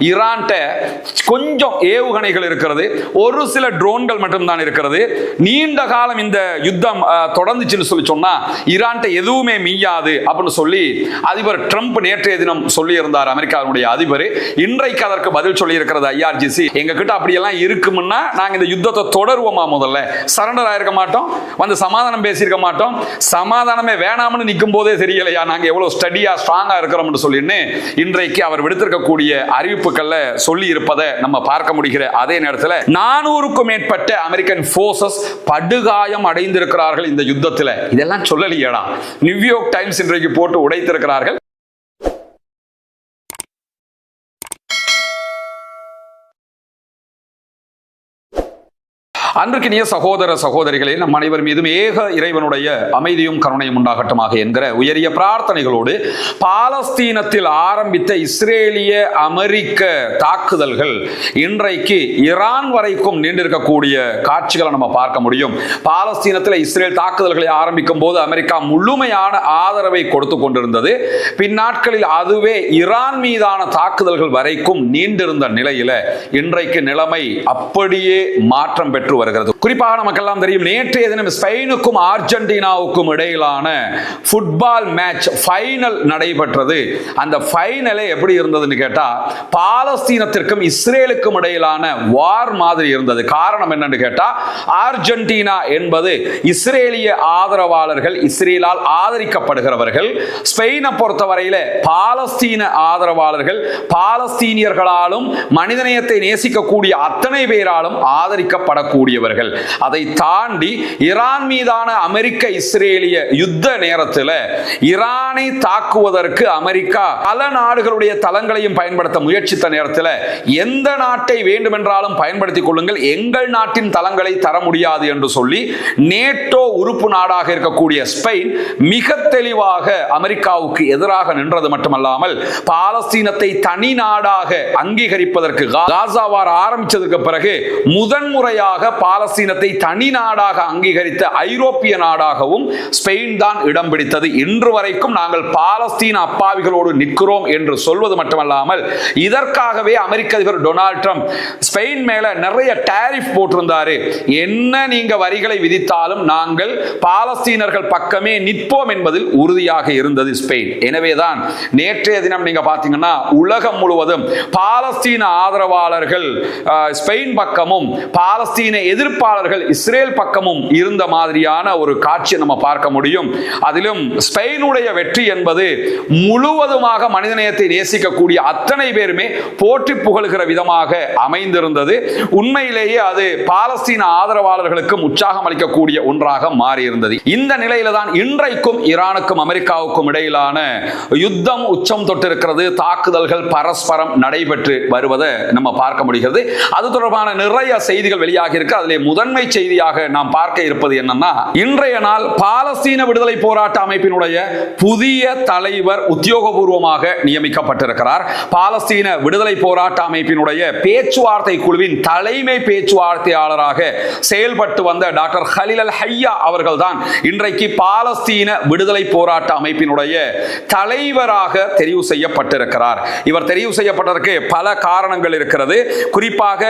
ஈரான்ட்ட கொஞ்சம் ஏவுகணைகள் இருக்கிறது, ஒரு சில ட்ரோன்கள் மட்டும்தான் இருக்கிறது. நீண்ட காலம் இந்த யுத்தம் தொடர்ந்துச்சுன்னு சொன்னா ஈரான்ட்ட எதுவுமே மீயாது அப்படின்னு சொல்லி அதிபர் ட்ரம்ப் நேற்றைய தினம் சொல்லி இருந்தார். அமெரிக்காவுடைய அதிபர் இன்றைக்கு அதற்கு பதில் சொல்லி இருக்கிறது IRGC. எங்க கிட்ட அப்படியெல்லாம் இருக்கும்னா நாங்க இந்த யுத்தத்தை தொடருவோமா, முதல்ல சரண்டர் ஆயிருக்க மாட்டோம், வந்து சமாதானம் பேசியிருக்க மாட்டோம், சமாதானமே வேணாம்னு நிற்கும் போதே தெரியலையா நாங்க எவ்வளவு ஸ்டடியா ஸ்ட்ராங்கா இருக்கிறோம்னு சொல்லின்னு இன்றைக்கு அவர் விடுத்திருக்கக்கூடிய அறிவிப்புகள்ல சொல்லி இருப்பதை நம்ம பார்க்க முடிகிற அதே நேரத்தில் 400க்கும் மேற்பட்ட அமெரிக்கன் போர்சஸ் படுகாயம் அடைந்திருக்கிறார்கள் இந்த யுத்தத்தில். இதெல்லாம் சொல்லலையேடா, நியூயார்க் டைம்ஸ் இன்றைக்கு போட்டு உடைத்திருக்கிறார்கள். அன்றைக்கினிய சகோதர சகோதரிகளே, நம் அனைவர் மீதும் ஏக இறைவனுடைய அமைதியும் கருணையும் உண்டாகட்டுமாக என்கிற உயரிய பிரார்த்தனைகளோடு பாலஸ்தீனத்தில் ஆரம்பித்த இஸ்ரேலிய அமெரிக்க தாக்குதல்கள் இன்றைக்கு ஈரான் வரைக்கும் நீண்டிருக்கக்கூடிய காட்சிகளை நம்ம பார்க்க முடியும். பாலஸ்தீனத்தில் இஸ்ரேல் தாக்குதல்களை ஆரம்பிக்கும் போது அமெரிக்கா முழுமையான ஆதரவை கொடுத்து கொண்டிருந்தது. பின்னாட்களில் அதுவே ஈரான் மீதான தாக்குதல்கள் வரைக்கும் நீண்டிருந்த நிலையில இன்றைக்கு நிலைமை அப்படியே மாற்றம் பெற்று வருகிறது. குறிப்பாக நமக்கெல்லாம் தெரியும், நேற்றைய தினம் ஸ்பெயினுக்கும் அர்ஜென்டினாவுக்கும் இடையிலான ஃபுட்பால் மேட்ச் ஃபைனல் நடைபெற்றது. அந்த ஃபைனலே எப்படி இருந்ததுன்னு கேட்டா பாலஸ்தீனத்திற்கும் இஸ்ரேலுக்கும் இடையிலான வார் மாதிரி இருந்தது. காரணம் என்னன்னு கேட்டா அர்ஜென்டினா என்பது இஸ்ரேலிய ஆதரவாளர்கள், இஸ்ரேலால் ஆதரிக்கப்படுகிறவர்கள். ஸ்பெயினை பொறுத்தவரையில பாலஸ்தீன ஆதரவாளர்கள் பாலஸ்தீனியர்களாலும் மனிதநேயத்தை நேசிக்கக்கூடிய அத்தனை பேராலும் ஆதரிக்கப்படக்கூடியவர்கள். அதை தாண்டி ஈரான் மீதான அமெரிக்க இஸ்ரேலிய யுத்த நேரத்தில் ஈரானை தாக்குவதற்கு அமெரிக்கா பல நாடுகளுடைய தளங்களையும் பயன்படுத்த முயற்சித்த நேரத்தில் எந்த நாட்டை வேண்டுமென்றாலும் பயன்படுத்திக் கொள்ளுங்கள், எங்கள் நாட்டின் தளங்களை தர முடியாது என்று சொல்லி நேட்டோ உறுப்பு நாடாக இருக்கக்கூடிய ஸ்பெயின் மிக தெளிவாக அமெரிக்காவுக்கு எதிராக நின்றது மட்டுமல்லாமல் பாலஸ்தீனத்தை தனி நாடாக அங்கீகரிப்பதற்கு காசாவார் ஆரம்பிச்சதுக்கு பிறகு முதன்முறையாக பாலஸ்தீனத்தை தனி நாடாக அங்கீகரித்த ஐரோப்பிய நாடாகவும் ஸ்பெயின் தான் இடம் பிடித்தது. இன்று வரைக்கும் நாங்கள் பாலஸ்தீன அப்பாவிகளோடு நிற்கிறோம் என்று சொல்வது மட்டுமல்லாமல் இதற்காகவே அமெரிக்க அதிபர் டொனால்ட் ட்ரம்ப் ஸ்பெயின் மேல நிறைய டாரிஃப் போட்டிருந்தாரு. என்ன நீங்க வரிகளை விதித்தாலும் நாங்கள் பாலஸ்தீனர்கள் பக்கமே நிற்போம் என்பதில் உறுதியாக இருந்தது ஸ்பெயின். எனவேதான் நேற்றைய தினம் நீங்க பாத்தீங்கன்னா உலகம் முழுவதும் பாலஸ்தீன ஆதரவாளர்கள் ஸ்பெயின் பக்கமும் பாலஸ்தீன எதிர்ப்பாளர்கள் இஸ்ரேல் பக்கமும் இருந்த மாதிரியான ஒரு காட்சியை நம்ம பார்க்க முடியும். அதிலும் ஸ்பெயினுடைய வெற்றி என்பது முழுவதுமாக மனிதநேயத்தை நேசிக்கக்கூடிய அத்தனை பேருமே போற்றி புகழ்கிற விதமாக அமைந்திருந்தது. உண்மையிலேயே அது பாலஸ்தீன ஆதரவாளர்களுக்கு உற்சாகம் அளிக்கக்கூடிய ஒன்றாக மாறியிருந்தது. இந்த நிலையில தான் இன்றைக்கும் ஈரானுக்கும் அமெரிக்காவுக்கும் இடையிலான யுத்தம் உச்சம் தொட்டிருக்கிறது. தாக்குதல்கள் பரஸ்பரம் நடைபெற்று வருவதை நம்ம பார்க்க முடிகிறது. அது தொடர்பான நிறைய செய்திகள் வெளியாகி இருக்கு. அதிலே முதன்மை செய்தியாக நாம் பார்க்க இருப்பது என்னன்னா, இன்றைய நாள் பாலஸ்தீன விடுதலை போராட்ட அமைப்பினுடைய புதிய தலைவர் உத்தியோகபூர்வமாக நியமிக்கப்பட்டிருக்கிறார். பாலஸ்தீன விடுதலை போராட்ட அமைப்பினுடைய பேச்சுவார்த்தை குழுவின் தலைமை பேச்சுவார்த்தையாளராக செயல்பட்டு வந்த டாக்டர் ஹலீல் அல் ஹையா அவர்கள் தான் இன்றைக்கு பாலஸ்தீன விடுதலை போராட்ட அமைப்பினுடைய தலைவராக தெரிவு செய்யப்பட்டிருக்கிறார். இவர் தெரிவு செய்யப்பட்டதற்கு பல காரணங்கள் இருக்கிறது. குறிப்பாக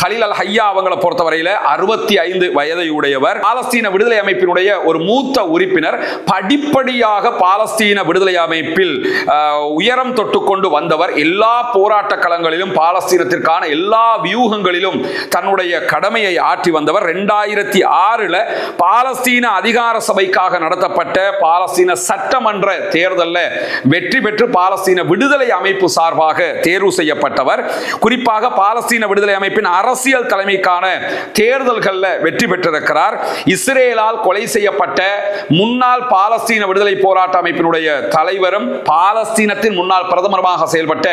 ஹலீல் அல் ஹையா அவங்களை பொறுத்தவரையில 65 வயதை உடையவர், பாலஸ்தீன விடுதலை அமைப்பினுடைய ஒரு மூத்த உறுப்பினர், படிப்படியாக பாலஸ்தீன விடுதலை அமைப்பில் உயரம் தொட்டுக்கொண்டு வந்தவர். எல்லா போராட்ட களங்களிலும் பாலஸ்தீனத்திற்கான எல்லா வியூகங்களிலும் தன்னுடைய கடமையை ஆற்றி வந்தவர். 2006 பாலஸ்தீன அதிகார சபைக்காக நடத்தப்பட்ட பாலஸ்தீன சட்டமன்ற தேர்தலில் வெற்றி பெற்று பாலஸ்தீன விடுதலை அமைப்பு சார்பாக தேர்வு செய்யப்பட்டவர். குறிப்பாக பாலஸ்தீன விடுதலை அமைப்பின் அரசியல் தலைமைக்கான தேர்தல்களில் வெற்றி பெற்றிருக்கிறார். இஸ்ரேலால் கொலை செய்யப்பட்ட முன்னாள் பாலஸ்தீன விடுதலை போராட்ட அமைப்பினுடைய தலைவரும் பாலஸ்தீனத்தின் முன்னாள் பிரதமருமாக செயல்பட்ட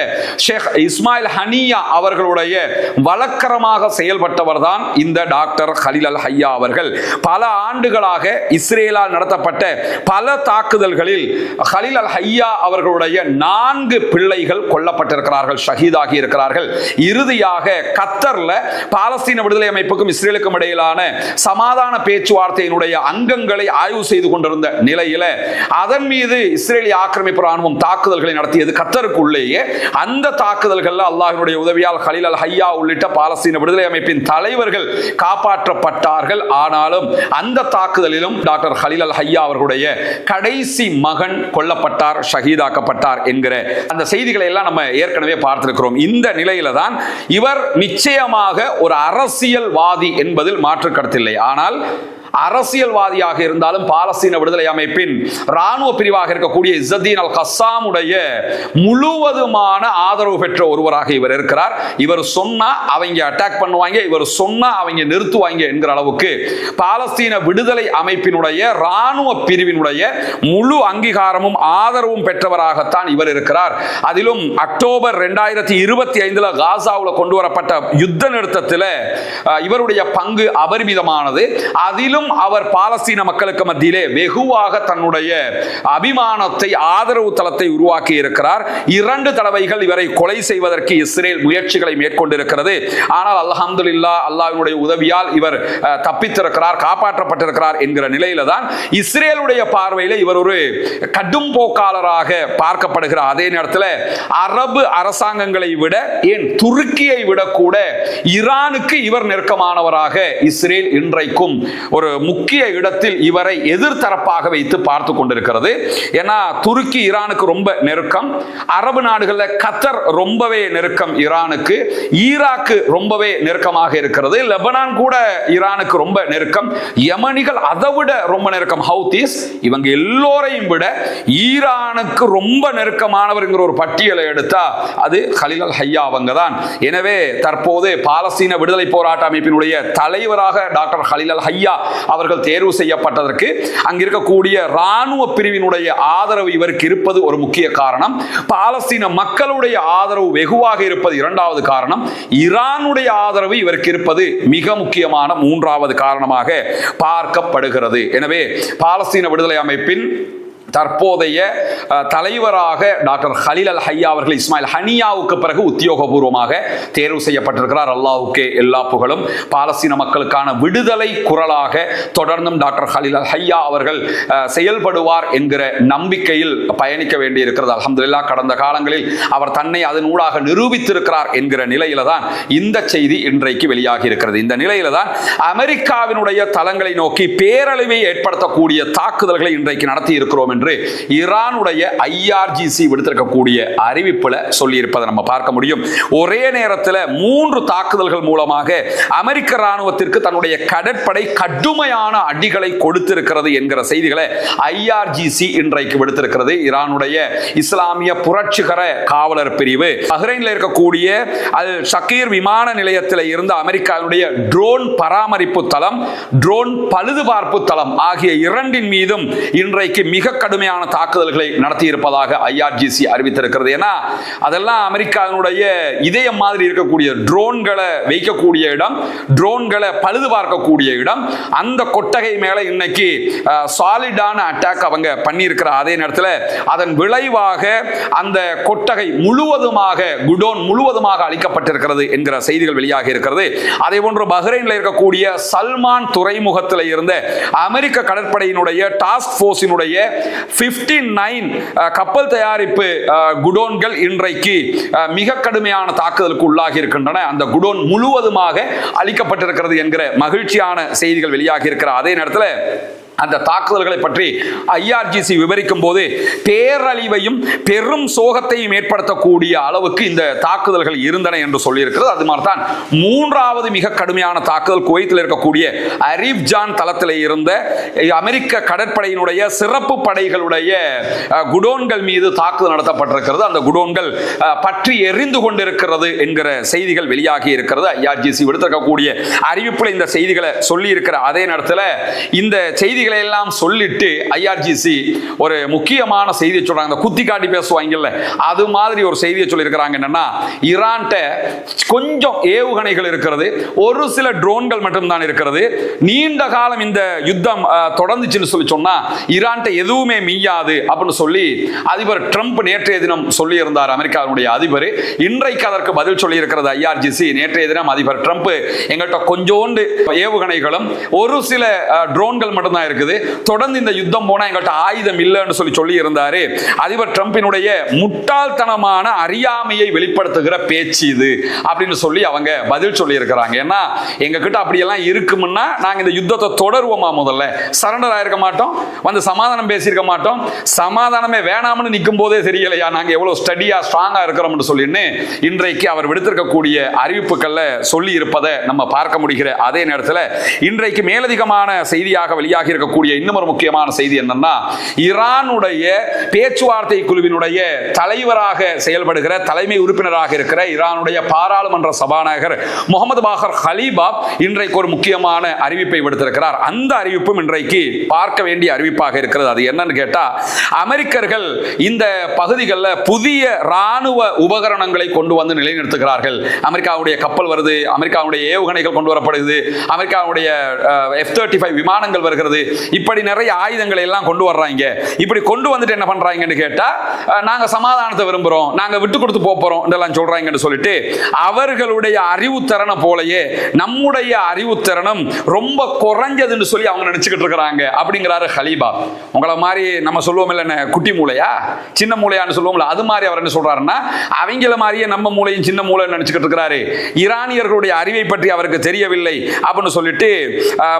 ஷேக் இஸ்மாயில் ஹனியா அவர்களுடைய வழக்கரமாக செயல்பட்டவர் தான் இந்த டாக்டர் ஹலீல் அல் ஹையா அவர்கள். பல ஆண்டுகளாக இஸ்ரேலால் நடத்தப்பட்ட பல தாக்குதல்களில் ஹலீல் அல் ஹையா அவர்களுடைய 4 பிள்ளைகள் கொல்லப்பட்டிருக்கிறார்கள், ஷஹீதாகி இருக்கிறார்கள். இறுதியாக கத்தர்ல பாலஸ்தீன விடுதலை அமைப்புக்கும் இஸ்ரேலுக்கும் இடையிலான சமாதான பேச்சுவார்த்தையினுடைய அங்கங்களை ஆய்வு செய்து கொண்டிருந்த நிலையில அதன் மீது இஸ்ரேலிய ஆக்கிரமிப்பு ராணுவம் தாக்குதல்களை நடத்தியது கத்தருக்குள்ளேயே. அந்த தாக்குதல்கள் அல்லாஹ்வினுடைய உதவியால் கலீல் அல் ஹையா உள்ளிட்ட பாலஸ்தீன விடுதலை அமைப்பின் தலைவர்கள் காப்பாற்றப்பட்டார்கள். ஆனாலும் அந்த தாக்குதலிலும் டாக்டர் கலீல் அல் ஹையா அவர்களுடைய கடைசி மகன் கொல்லப்பட்டார், ஷஹீதாக்கப்பட்டார் என்கிற அந்த செய்திகளை எல்லாம் நம்ம ஏற்கனவே பார்த்திருக்கிறோம். இந்த நிலையில தான் இவர் நிச்சயமாக ஒரு அரசியல்வாதி என்பதில் மாற்று கருத்தில்லை. ஆனால் அரசியல்வாதியாக இருந்தாலும் பாலஸ்தீன விடுதலை அமைப்பின் ராணுவ பிரிவாக இருக்கக்கூடிய இஸ்ஸத்தீன் அல் கஸ்ஸாமுடைய முழுவதுமான ஆதரவு பெற்ற ஒருவராக இவர் இருக்கிறார். இவர் சொன்னா அவங்க அட்டாக் பண்ணுவாங்க, இவர் சொன்னா அவங்க நிறுத்துவாங்க என்கிற அளவுக்கு பாலஸ்தீன விடுதலை அமைப்பினுடைய ராணுவ பிரிவினுடைய முழு அங்கீகாரமும் ஆதரவும் பெற்றவராகத்தான் இவர் இருக்கிறார். அதிலும் அக்டோபர் 2025 காசாவில் கொண்டு வரப்பட்ட யுத்த நிறுத்தத்தில் இவருடைய பங்கு அபரிமிதமானது. அதிலும் அவர் பாலஸ்தீன மக்களுக்கு மத்தியிலே வெகுவாக தன்னுடைய அபிமானத்தை, ஆதரவு தளத்தை உருவாக்கி இருக்கிறார். 2 தடவைகள் இவரை கொலை செய்வதற்கு இஸ்ரேல் முயற்சிகளை மேற்கொண்டிருக்கிறது. ஆனால் அல்ஹம்துலில்லாஹ் அல்லாஹ்வினுடைய உதவியால் இவர் தப்பித்திருக்கிறார், காப்பாற்றப்பட்டிருக்கிறார் என்கிற நிலையில தான் இஸ்ரேலுடைய பார்வையில் இவர் ஒரு கடும் போக்காளராக பார்க்கப்படுகிறார். அதே நேரத்தில் அரபு அரசாங்கங்களை விட, ஏன் துருக்கியை விட கூட ஈரானுக்கு இவர் நெருக்கமானவராக இஸ்ரேல் இன்றைக்கும் ஒரு முக்கிய இடத்தில் இவரை எதிர்த்தரப்பாக வைத்து பார்த்து கொண்டிருக்கிறது. ஏன்னா துருக்கி ஈரானுக்கு ரொம்ப நெருக்கம், அரபு நாடுகளில் கத்தர் ரொம்பவே நெருக்கம் ஈரானுக்கு, ஈராக்கு ரொம்பவே நெருக்கமாக இருக்கிறது, லெபனான் கூட ஈரானுக்கு ரொம்ப நெருக்கம், யமனிகள் அதை விட ரொம்ப நெருக்கம், ஹவுதீஸ். இவங்க எல்லோரையும் விட ஈரானுக்கு ரொம்ப நெருக்கமானவர் என்கிற ஒரு பட்டியலை எடுத்தா அது கலீல் அல் ஹையா அவங்க தான். எனவே தற்போது பாலஸ்தீன விடுதலை போராட்ட அமைப்பினுடைய தலைவராக டாக்டர் கலீல் அல் ஹையா அவர்கள் தேர்வு செய்யப்பட்டதற்கு அங்கிருக்கக்கூடிய ராணுவ பிரிவினுடைய ஆதரவு இவருக்கு இருப்பது ஒரு முக்கிய காரணம். பாலஸ்தீன மக்களுடைய ஆதரவு வெகுவாக இருப்பது 2வது காரணம். ஈரானுடைய ஆதரவு இவருக்கு இருப்பது மிக முக்கியமான 3வது காரணமாக பார்க்கப்படுகிறது. எனவே பாலஸ்தீன விடுதலை அமைப்பின் தற்போதைய தலைவராக டாக்டர் கலீல் அல் ஹையா அவர்கள் இஸ்மாயில் ஹனியாவுக்கு பிறகு உத்தியோகபூர்வமாக தேர்வு செய்யப்பட்டிருக்கிறார். அல்லாஹ்வுக்கே எல்லா புகழும். பாலஸ்தீன மக்களுக்கான விடுதலை குரலாக தொடர்ந்தும் டாக்டர் கலீல் அல் ஹையா அவர்கள் செயல்படுவார் என்கிற நம்பிக்கையில் பயணிக்க வேண்டியிருக்கிறது. அல்ஹம்துலில்லாஹ் கடந்த காலங்களில் அவர் தன்னை அதனூடாக நிரூபித்திருக்கிறார் என்கிற நிலையில தான் இந்த செய்தி இன்றைக்கு வெளியாகி இருக்கிறது. இந்த நிலையில தான் அமெரிக்காவினுடைய தளங்களை நோக்கி பேரழிவை ஏற்படுத்தக்கூடிய தாக்குதல்களை இன்றைக்கு நடத்தி இருக்கிறோம் என்று ஈரானுடைய IRGC விடுத்திருக்கக்கூடிய அறிவிப்புல சொல்லி இருப்பதை நம்ம பார்க்க முடியும். ஒரே நேரத்தில் 3 தாக்குதல்கள் மூலமாக அமெரிக்க ராணுவத்திற்கு தன்னுடைய கடற்படை கடுமையான அடிகளை கொடுத்திருக்கிறது என்கிற செய்திகளை IRGC இன்றைக்கு விடுத்திருக்கிறது. ஈரானுடைய இஸ்லாமிய புரட்சிகர காவலர் பிரிவு பஹ்ரைனில் இருக்கக்கூடிய அல் ஷக்கீர் விமான நிலையத்தில் இருந்து அமெரிக்காவுடைய ட்ரோன் பராமரிப்பு தளம், ட்ரோன் பழுதுபார்ப்பு தளம் ஆகிய 2 மீதும் இன்றைக்கு மிக கடுமையான தாக்குதல்களை நடத்தி இருப்பதாக IRGC அறிவித்திருக்கிறது. ஏன்னா அதெல்லாம் அமெரிக்காவினுடைய இதயம் மாதிரி இருக்கக்கூடிய ட்ரோன்களை வைக்கக்கூடிய இடம், ட்ரோன்களை பழுது பார்க்கக்கூடிய இடம். அந்த கொட்டகை மேல இன்னைக்கு சாலிடான அட்டாக் அவங்க பண்ணியிருக்கிற அதே நேரத்தில் அதன் விளைவாக அந்த கொட்டகை முழுவதுமாக, குடோன் முழுவதுமாக அளிக்கப்பட்டிருக்கிறது என்கிற செய்திகள் வெளியாக இருக்கிறது. அதே போன்று பஹ்ரைனில் இருக்கக்கூடிய சல்மான் துறைமுகத்தில் இருந்த அமெரிக்க கடற்படையினுடைய டாஸ்க் போர்ஸினுடைய 59 கப்பல் தயாரிப்பு குடோன்கள் இன்றைக்கு மிக கடுமையான தாக்குதலுக்கு உள்ளாகி இருக்கின்றன. அந்த குடோன் முழுவதுமாக அளிக்கப்பட்டிருக்கிறது என்கிற மகிழ்ச்சியான செய்திகள் வெளியாகி இருக்கிற அதே நேரத்தில் அந்த தாக்குதல்களை பற்றி IRGC விவரிக்கும் போது பேரழிவையும் பெரும் சோகத்தையும் ஏற்படுத்தக்கூடிய அளவுக்கு இந்த தாக்குதல்கள் இருந்தன என்று சொல்லியிருக்கிறது. அது மாதிரி தான் 3வது மிக கடுமையான தாக்குதல் குவைத்தில் இருக்கக்கூடிய அரீப் ஜான் தளத்தில் இருந்த அமெரிக்க கடற்படையினுடைய சிறப்பு படைகளுடைய குடோன்கள் மீது தாக்குதல் நடத்தப்பட்டிருக்கிறது. அந்த குடோன்கள் பற்றி எரிந்து கொண்டிருக்கிறது என்கிற செய்திகள் வெளியாகி இருக்கிறது. IRGC விடுத்திருக்கக்கூடிய அறிவிப்பில் இந்த செய்திகளை சொல்லி இருக்கிற அதே நேரத்தில் இந்த செய்திகள் செய்திகளை எல்லாம் சொல்லிட்டு ஐஆர்ஜிசி ஒரு முக்கியமான செய்தியை சொல்றாங்க. அந்த குத்தி காட்டி பேசுவாங்கல்ல, அது மாதிரி ஒரு செய்தியை சொல்லியிருக்கிறாங்க. என்னன்னா, ஈரான்ட்ட கொஞ்சம் ஏவுகணைகள் இருக்கிறது, ஒரு சில ட்ரோன்கள் மட்டும்தான் இருக்கிறது. நீண்ட காலம் இந்த யுத்தம் தொடர்ந்துச்சுன்னு சொன்னா ஈரான்ட்ட எதுவுமே மீயாது அப்படின்னு சொல்லி அதிபர் ட்ரம்ப் நேற்றைய தினம் சொல்லி இருந்தார். அமெரிக்காவுடைய அதிபர் இன்றைக்கு அதற்கு பதில் சொல்லி இருக்கிறது ஐஆர்ஜிசி. நேற்றைய தினம் அதிபர் ட்ரம்ப் எங்கள்கிட்ட கொஞ்சோண்டு ஏவுகணைகளும் ஒரு சில ட்ரோன்கள் மட்டும்தான் இருக்குது, தொடர்ந்து இந்த யுத்தம் போனா எங்கள்கிட்ட ஆயுதம் இல்லைன்னு சொல்லி இருந்தாரு. அதிபர் ட்ரம்பினுடைய முட்டாள்தனமான அறியாமையை வெளிப்படுத்துகிற பேச்சு இது அப்படின்னு சொல்லி அவங்க பதில் சொல்லி இருக்கிறாங்க. ஏன்னா எங்க கிட்ட அப்படியெல்லாம் இருக்கும்னா நாங்க இந்த யுத்தத்தை தொடருவோமா, முதல்ல சரண்டர் ஆயிருக்க மாட்டோம், வந்து சமாதானம் பேசியிருக்க மாட்டோம். சமாதானமே வேணாம்னு நிற்கும் போதே தெரியலையா நாங்க எவ்வளவு ஸ்டடியா ஸ்ட்ராங்கா இருக்கிறோம்னு சொல்லின்னு இன்றைக்கு அவர் விடுத்திருக்கக்கூடிய அறிவிப்புகள்ல சொல்லி இருப்பதை நம்ம பார்க்க முடிகிற அதே நேரத்தில் இன்றைக்கு மேலதிகமான செய்தியாக வெளியாகி இருக்கக்கூடிய இன்னும் ஒரு முக்கியமான செய்தி என்னன்னா, ஈரானுடைய பேச்சுவார்த்தை குழுவினுடைய தலைவராக செயல்படுகிற தலைமை உறுப்பினராக இருக்கிற ஈரானுடைய பாராளுமன்ற சபாநாயகர் முகமது பாகர் கலீபாப் இன்றைக்கு ஒரு முக்கியமான அறிவிப்பை விடுத்திருக்கிறார். அந்த அறிவிப்பும் இன்றைக்கு பார்க்க வேண்டிய அறிவிப்பாக இருக்கிறது. அது என்னன்னு கேட்டா, அமெரிக்கர்கள் இந்த பகுதிகளில் புதிய ராணுவ உபகரணங்களை கொண்டு வந்து நிலைநிறுத்துகிறார்கள். அமெரிக்காவுடைய கப்பல் வருது, அமெரிக்காவுடைய ஏவுகணைகள் கொண்டு வரப்படுது, அமெரிக்காவுடைய F-35 விமானங்கள் வருகிறது, இப்படி நிறைய ஆயுதங்களை எல்லாம் கொண்டு வர்றாங்க. இப்படி கொண்டு வந்துட்டு என்ன பண்றாங்கன்னு கேட்டா, நாங்க சமாதானத்தை விரும்புறோம், நாங்க விட்டு கொடுத்து போறோம் இதெல்லாம் சொல்றாங்கன்னு சொல்லிட்டு அவர்களுடைய அறிவுத்திறனை போலயே நம்முடைய அறிவுத்திறனும் ரொம்ப குறைஞ்சதுன்னு சொல்லி அவங்க நினைச்சுக்கிட்டு இருக்கிறாங்க அப்படிங்கிறாரு கலீபா. உங்களை மாதிரி நம்ம சொல்லுவோம் இல்ல, குட்டி மூளையா சின்ன மூளையான்னு சொல்லுவோம்ல, அது மாதிரி அவர் என்ன சொல்றாருன்னா, அவங்கள மாதிரியே நம்ம மூளையும் சின்ன மூளை நினைச்சுக்கிட்டு இருக்கிறாரு. ஈரானியர்களுடைய அறிவை பற்றி அவருக்கு தெரியவில்லை அப்படின்னு சொல்லிட்டு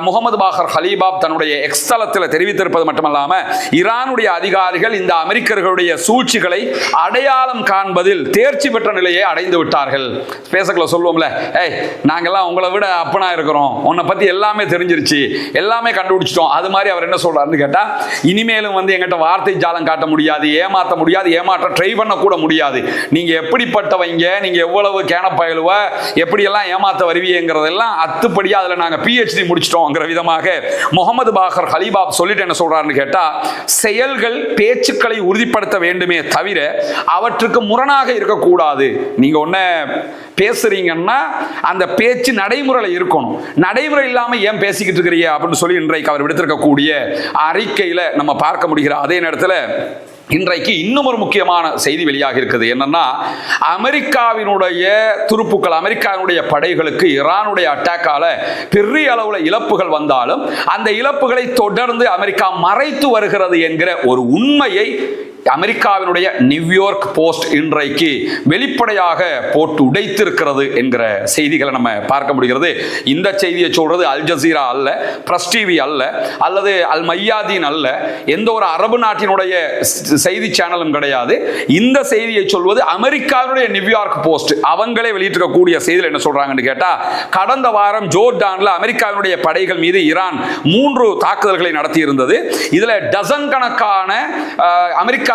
முகமது பாகர் கலீபாப் தன்னுடைய எக்ஸ் தளத்தில் தெரிவித்திருப்பது மட்டுமல்லாம, ஈரானுடைய அதிகாரிகள் இந்த அமெரிக்கர்களுடைய சூழ்ச்சிகளை அடையாளம் காண்பதில் தேர்ச்சி பெற்ற நிலையை அடைந்து விட்டார்கள். பேசக்கல சொல்லுவோம்ல, ஏய் நாங்கெல்லாம் உங்களை விட அப்பனா இருக்கிறோம், உன்னை பத்தி எல்லாமே தெரிஞ்சிருச்சு, எல்லாமே கண்டுபிடிச்சிட்டோம். அது மாதிரி அவர் என்ன சொல்றாருன்னு கேட்டா, இனிமேலும் வந்து எங்கிட்ட வார்த்தை ஜாலம் காட்ட முடியாது, ஏமாற்ற முடியாது, ஏமாற்ற ட்ரை பண்ண கூட முடியாது. நீங்க எப்படிப்பட்டவங்க, நீங்க எவ்வளவு கேனப்பயலுவ, எப்படி எல்லாம் ஏமாத்த வருவீங்கிறதெல்லாம் அத்துப்படியா அதுல நாங்க PhD முடிச்சிட்டோம்ங்கிற விதமாக முகமது பாகர் கலீபாப் சொல்லிட்டு என்ன சொல்றாருன்னு கேட்டா, செயல்கள் பேச்சுக்களை உறுதிப்படுத்த வேண்டுமே தவிர அவற்றுக்கு முரணாக இருக்கக்கூடாது. நீங்க ஒன்ன பேசுறீங்கன்னா அந்த பேச்சு நடைமுறையில் இருக்கணும், நடைமுறை இல்லாம ஏன் பேசிக்கிட்டு இருக்கிறீங்க அப்படின்னு சொல்லி இன்றைக்கு அவர் விடுத்திருக்கக்கூடிய அறிக்கையில நம்ம பார்க்க முடிகிற அதே நேரத்தில் இன்றைக்கு இன்னும் ஒரு முக்கியமான செய்தி வெளியாக இருக்குது. என்னன்னா, அமெரிக்காவினுடைய துருப்புக்கள், அமெரிக்காவினுடைய படைகளுக்கு ஈரானுடைய அட்டாக்கால பெரிய அளவுல இழப்புகள் வந்தாலும் அந்த இழப்புகளை தொடர்ந்து அமெரிக்கா மறைத்து வருகிறது என்கிற ஒரு உண்மையை அமெரிக்காவினுடைய நியூயார்க் போஸ்ட் இன்றைக்கு வெளிப்படையாக போட்டு உடைத்திருக்கிறது என்கிற செய்திகளை நம்ம பார்க்க முடிகிறது. இந்த செய்தியை சொல்றது அல் ஜசீரா அல்ல, பிரஸ் டிவி அல்ல, அல்லது அல் மையாதீன் அல்ல, எந்த ஒரு அரபு நாட்டினுடைய செய்தி சேனலும் கிடையாது. இந்த செய்தியை சொல்வது அமெரிக்காவுடைய நியூயார்க் போஸ்ட். அவங்களே வெளியிட்டிருக்கக்கூடிய செய்தியில் என்ன சொல்றாங்கன்னு கேட்டா, கடந்த வாரம் ஜோர்டான்ல அமெரிக்காவினுடைய படைகள் மீது ஈரான் 3 தாக்குதல்களை நடத்தி இருந்தது. இதுல டசன் கணக்கான அமெரிக்காவினுடைய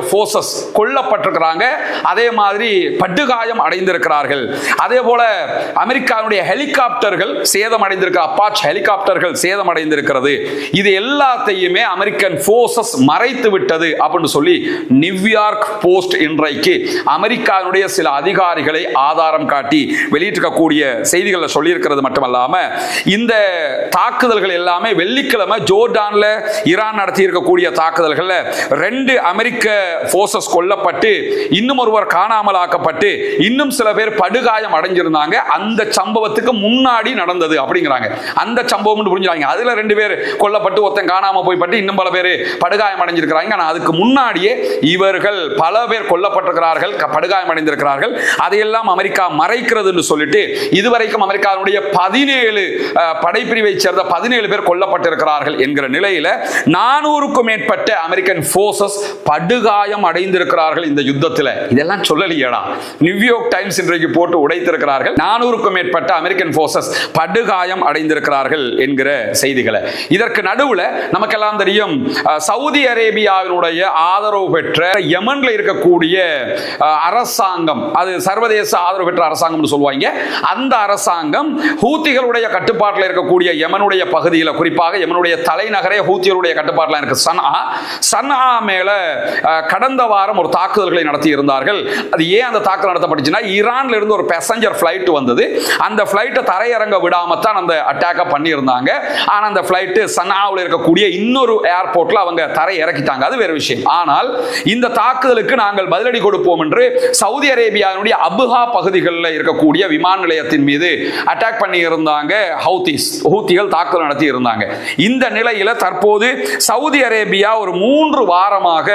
போர்சஸ் கொல்லப்பட்டிருக்கிறாங்க, அதே மாதிரி படுகாயம் அடைந்திருக்கிறார்கள். அதே போல அமெரிக்காவுடைய ஹெலிகாப்டர்கள் சேதம் அடைந்திருக்கிற, அப்பாச் ஹெலிகாப்டர்கள் சேதம் அடைந்திருக்கிறது. இது எல்லாத்தையுமே அமெரிக்கன் போர்சஸ் மறைத்து விட்டது அப்படின்னு சொல்லி நியூயார்க் போஸ்ட் இன்றைக்கு அமெரிக்காவுடைய சில அதிகாரிகளை ஆதாரம் காட்டி வெளியிட்டிருக்கக்கூடிய செய்திகளை சொல்லியிருக்கிறது மட்டுமல்லாம, இந்த தாக்குதல்கள் எல்லாமே வெள்ளிக்கிழமை ஜோர்டான்ல ஈரான் நடத்தி இருக்கக்கூடிய தாக்குதல்கள் 2 அமெரிக்க போர்சஸ் கொல்லப்பட்டு இன்னும் ஒருவர் காணாமல் ஆக்கப்பட்டு இன்னும் சில பேர் படுகாயம் அடைஞ்சிருந்தாங்க. அந்த சம்பவத்துக்கு முன்னாடி நடந்தது அப்படிங்கிறாங்க. அந்த சம்பவம் புரிஞ்சுறாங்க. அதுல 2 பேர் கொல்லப்பட்டு ஒருத்தன் காணாம போய் பட்டு இன்னும் பல பேர் படுகாயம் அடைஞ்சிருக்கிறாங்க. ஆனா அதுக்கு முன்னாடியே இவர்கள் பல பேர் கொல்லப்பட்டிருக்கிறார்கள், படுகாயம் அடைந்திருக்கிறார்கள். அதையெல்லாம் அமெரிக்கா மறைக்கிறதுன்னு சொல்லிட்டு இதுவரைக்கும் அமெரிக்காவுடைய 17 படைப்பிரிவை சேர்ந்த 17 பேர் கொல்லப்பட்டிருக்கிறார்கள் என்கிற நிலையில 400க்கும் மேற்பட்ட அமெரிக்கன் போர்சஸ் படுகாயம் அடைந்திருக்கிறார்கள் இந்த யுத்தத்தில். இதெல்லாம் சொல்லலையேடா, நியூயார்க் டைம்ஸ் இன்றைக்கு போட்டு உடைத்திருக்கிறார்கள். 400க்கும் மேற்பட்ட அமெரிக்கன் போர்சஸ் படுகாயம் அடைந்திருக்கிறார்கள் என்கிற செய்திகளை. இதற்கு நடுவில் நமக்கெல்லாம் தெரியும், சவுதி அரேபியாவினுடைய ஆதரவு பெற்ற யமன்ல இருக்கக்கூடிய அரசாங்கம், அது சர்வதேச ஆதரவு பெற்ற அரசாங்கம் சொல்லுவாங்க. அந்த அரசாங்கம் ஹூத்திகளுடைய கட்டுப்பாட்டில் இருக்கக்கூடிய யமனுடைய பகுதியில், குறிப்பாக யமனுடைய தலைநகரே ஹூத்திகளுடைய கட்டுப்பாட்டில் இருக்கு சன்ஆ மேல கடந்த வாரம் ஒரு தாக்குதல்களை நடத்தி இருந்தார்கள். அது ஏன் அந்த தாக்குதல் நடத்தப்பட்டுச்சுன்னா, ஈரான்ல இருந்து ஒரு பேசஞ்சர் பிளைட் வந்தது. அந்த பிளைட்டை தரையிறங்க விடாம தான் அந்த அட்டாக்க பண்ணி இருந்தாங்க. ஆனா அந்த பிளைட் சன்ஆவில் இருக்கக்கூடிய இன்னொரு ஏர்போர்ட்ல அவங்க தரை இறக்கிட்டாங்க. அது வேற விஷயம். ஆனால் இந்த தாக்குதலுக்கு நாங்கள் பதிலடி கொடுப்போம் என்று சவுதி அரேபியாவுடைய அபுஹா பகுதிகளில் இருக்கக்கூடிய விமான நிலையத்தின் மீது அட்டாக் பண்ணி இருந்தாங்க. ஹூத்திகள் தாக்குதல் நடத்தி இருந்தாங்க. இந்த நிலையில தற்போது சவுதி அரேபியா ஒரு 3 வாரமாக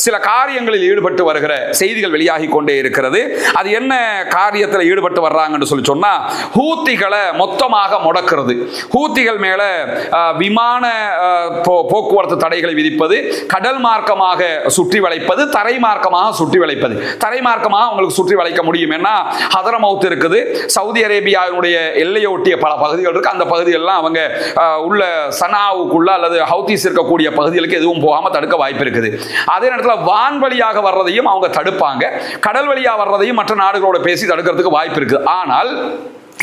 சில காரியங்களில் ஈடுபட்டு வருகிற செய்திகள் வெளியாகி கொண்டே இருக்கிறது. அது என்ன காரியத்தில் ஈடுபட்டு வர்றாங்கன்னு சொல்லி சொன்னா, ஹூத்திகளை மொத்தமாக முடக்கிறது, ஹூத்திகள் மேல விமான போக்குவரத்து தடைகளை விதிப்பது, கடல் மார்க்கமாக சுற்றி வளைப்பது, தரை மார்க்கமாக சுற்றி வளைப்பது. தரை மார்க்கமாக உங்களுக்கு சுற்றி வளைக்க முடியும். ஏன்னா ஹதரமவுத் இருக்குது, சவுதி அரேபியாவுடைய எல்லையொட்டிய பல பகுதிகள் இருக்கு. அந்த பகுதிகளெல்லாம் அவங்க உள்ள சனாவுக்குள்ள அல்லது ஹவுத்திஸ் இருக்கக்கூடிய பகுதிகளுக்கு எதுவும் போகாம தடுக்க வாய்ப்பு இருக்குது. அதே நேரத்தில் வான்வழியாக வர்றதையும் அவங்க தடுப்பாங்க, கடல் வழியாக வர்றதையும் மற்ற நாடுகளோட பேசி தடுக்கிறதுக்கு வாய்ப்பு இருக்கு. ஆனால்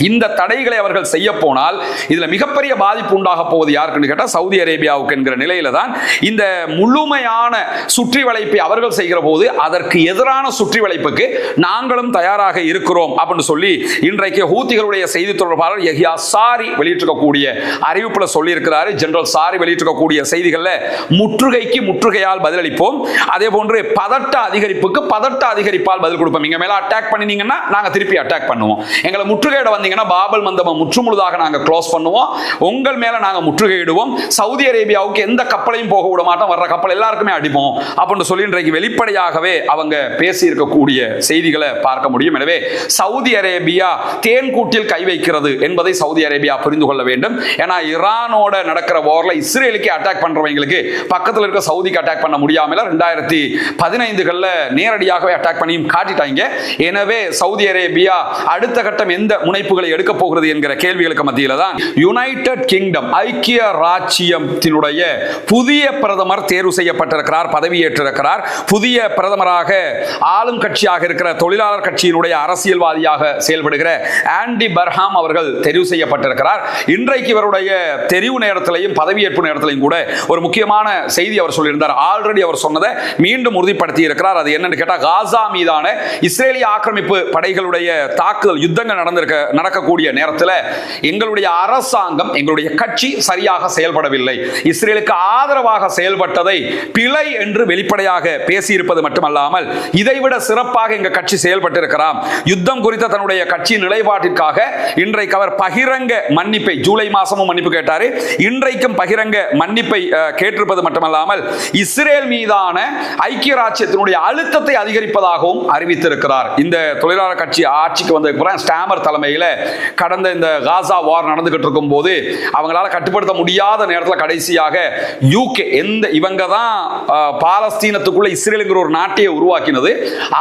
இந்த தடைகளை அவர்கள் செய்ய போனால் இதுல மிகப்பெரிய பாதிப்பு உண்டாக போவது யாருக்குன்னு கேட்டா சவுதி அரேபியாவுக்கு என்கிற நிலையில தான் இந்த முழுமையான சுற்றி வளைப்பை அவர்கள் செய்கிற போது அதற்கு எதிரான சுற்றி வளைப்புக்கு நாங்களும் தயாராக இருக்கிறோம் அப்படின்னு சொல்லி இன்றைக்கு ஹூத்திகளுடைய செய்தி தொடர்பாளர் யஹ்யா சாரி வெளியிட்டிருக்கக்கூடிய அறிவிப்புல சொல்லி இருக்கிறாரு. ஜெனரல் சாரி வெளியிட்டிருக்கக்கூடிய செய்திகள்ல முற்றுகைக்கு முற்றுகையால் பதிலளிப்போம், அதே போன்று பதட்ட அதிகரிப்புக்கு பதட்ட அதிகரிப்பால் பதில் கொடுப்போம். இங்க மேல அட்டாக் பண்ணினீங்கன்னா நாங்க திருப்பி அட்டாக் பண்ணுவோம். எங்களை முற்றுகையிட பாபல் மந்தபம் முற்றுமுழுதாக நாங்க க்ளோஸ் பண்ணுவோம், உங்கள் மேல நாங்க முற்றுகையிடுவோம், சவுதி அரேபியாவுக்கு எந்த கப்பலையும் போக விட மாட்டோம், வர்ற கப்பல் எல்லாருக்குமே அடிப்போம் அப்படின்னு சொல்லி இன்றைக்கு வெளிப்படையாகவே அவங்க பேசி இருக்கக்கூடிய செய்திகளை பார்க்க முடியும். எனவே சவுதி அரேபியா தேன்கூட்டில் கை வைக்கிறது என்பதை சவுதி அரேபியா புரிந்து கொள்ள வேண்டும். ஏன்னா ஈரானோட நடக்கிற வார்ல இஸ்ரேலுக்கு அட்டாக் பண்றவங்களுக்கு பக்கத்தில் இருக்க சவுதிக்கு அட்டாக் பண்ண முடியாமல 2015 நேரடியாகவே அட்டாக் பண்ணியும் காட்டிட்டாங்க. எனவே சவுதி அரேபியா அடுத்த கட்டம் எந்த முனைப்புகளை எடுக்க போகிறது என்கிற கேள்விகளுக்கு மத்தியில தான் யுனைடெட் கிங்டம், ஐக்கிய ராச்சியத்தினுடைய புதிய பிரதமர் தேர்வு செய்யப்பட்டிருக்கிறார், பதவியேற்றிருக்கிறார். புதிய பிரதமராக ஆளும் கட்சியாக இருக்கிற தொழிலாளர் கட்சியினுடைய அரசியல்வாதியாக செயல்படுகிற ஆண்டி பர்ஹாம் அவர்கள் தெரிவு செய்யப்பட்டிருக்கிறார். இன்றைக்கு இவருடைய தெரிவு நேரத்திலையும் பதவியேற்பு நேரத்திலையும் கூட ஒரு முக்கியமான செய்தி அவர் சொல்லியிருந்தார். ஆல்ரெடி அவர் சொன்னதை மீண்டும் உறுதிப்படுத்தி இருக்கிறார். அது என்னன்னு கேட்டா, காசா மீதான இஸ்ரேலிய ஆக்கிரமிப்பு படைகளுடைய தாக்குதல் யுத்தங்கள் நடக்கக்கூடிய நேரத்தில் எங்களுடைய அரசாங்கம், எங்களுடைய கட்சி சரியாக செயல்படவில்லை, இஸ்ரேலுக்கு ஆதரவாக செயல்பட்டதை பிழை என்று வெளிப்படையாக பேசியிருப்பது மட்டுமல்லாமல் இதைவிட சிறப்பாக எங்க கட்சி செயல்பட்டிருக்கிறார். யுத்தம் குறித்த தன்னுடைய கட்சியின் நிலைப்பாட்டிற்காக இன்றைக்கு அவர் பகிரங்க மன்னிப்பை, ஜூலை மாசமும் மன்னிப்பு கேட்டாரு, இன்றைக்கும் பகிரங்க மன்னிப்பை கேட்டிருப்பது மட்டுமல்லாமல் இஸ்ரேல் மீதான ஐக்கிய ராச்சியத்தினுடைய அழுத்தத்தை அதிகரிப்பதாகவும் அறிவித்திருக்கிறார். இந்த தொழிலாளர் கட்சி ஆட்சிக்கு வந்த ஸ்டாமர் தலைமையில் கடந்த இந்த காசா வார் நடந்துகிட்டு இருக்கும் போது அவங்களால கட்டுப்படுத்த முடியாத நேரத்தில் கடைசியாக யூகே, இவங்க தான் பாலஸ்தீனத்துக்குள்ள இஸ்ரேலுங்கிற ஒரு நாட்டையே உருவாக்கினது,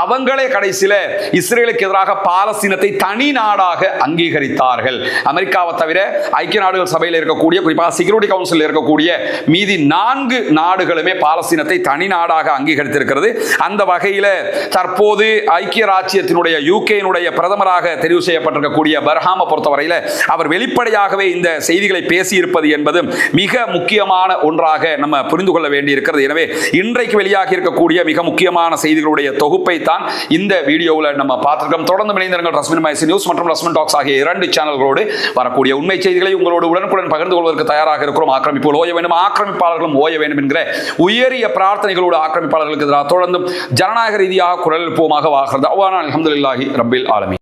அவங்களே கடைசியில் இஸ்ரேலுக்கு எதிராக பாலஸ்தீனத்தை தனி நாடாக அங்கீகரித்தார்கள். அமெரிக்காவை தவிர ஐக்கிய நாடுகள் சபையில் இருக்கக்கூடிய, குறிப்பாக செக்யூரிட்டி கவுன்சில் இருக்கக்கூடிய மீதி 4 நாடுகளுமே பாலஸ்தீனத்தை தனி நாடாக அங்கீகரித்திருக்கிறது. அந்த வகையில் தற்போது ஐக்கிய ராச்சியத்தினுடைய யூகேனுடைய பிரதமராக தெரிவு செய்யப்பட்டிருக்கக்கூடிய பர்ஹாமை பொறுத்தவரையில் அவர் வெளிப்படையாகவே இந்த செய்திகளை பேசியிருப்பது என்பதும் மிக முக்கியமான ஒன்றாக நம்ம புரிந்து கொள்ள வேண்டியிருக்கிறது. எனவே இன்றைக்கு வெளியாகி இருக்கக்கூடிய மிக முக்கியமான செய்திகளுடைய தொகுப்பை தான் இந்த வீடியோவில் நம்ம பார்த்திருக்கோம். தொடர்ந்து இணைந்திருங்கள் ரஸ்மின் மைசி நியூஸ் மற்றும் ரஸ்மின் டாக்ஸ் ஆகிய 2 சேனல்களோடு வரக்கூடிய உண்மை செய்திகளை உங்களோடு உடனுக்குடன் பகிர்ந்து கொள்வதற்கு தயாராக இருக்கிறோம். ஆக்கிரமிப்புகள் ஓய வேண்டும், ஆக்கிரமிப்பாளர்களும் ஓய வேண்டும் என்கிற உயரிய பிரார்த்தனைகளோடு ஆக்கிரமிப்பாளர்களுக்கு எதிராக தொடர்ந்தும் ஜனநாயக ரீதியாக குரல் எழுப்புவோமாக வாகிறது. அல்ஹம்துலில்லாஹி ரப்பில் ஆலமீன்.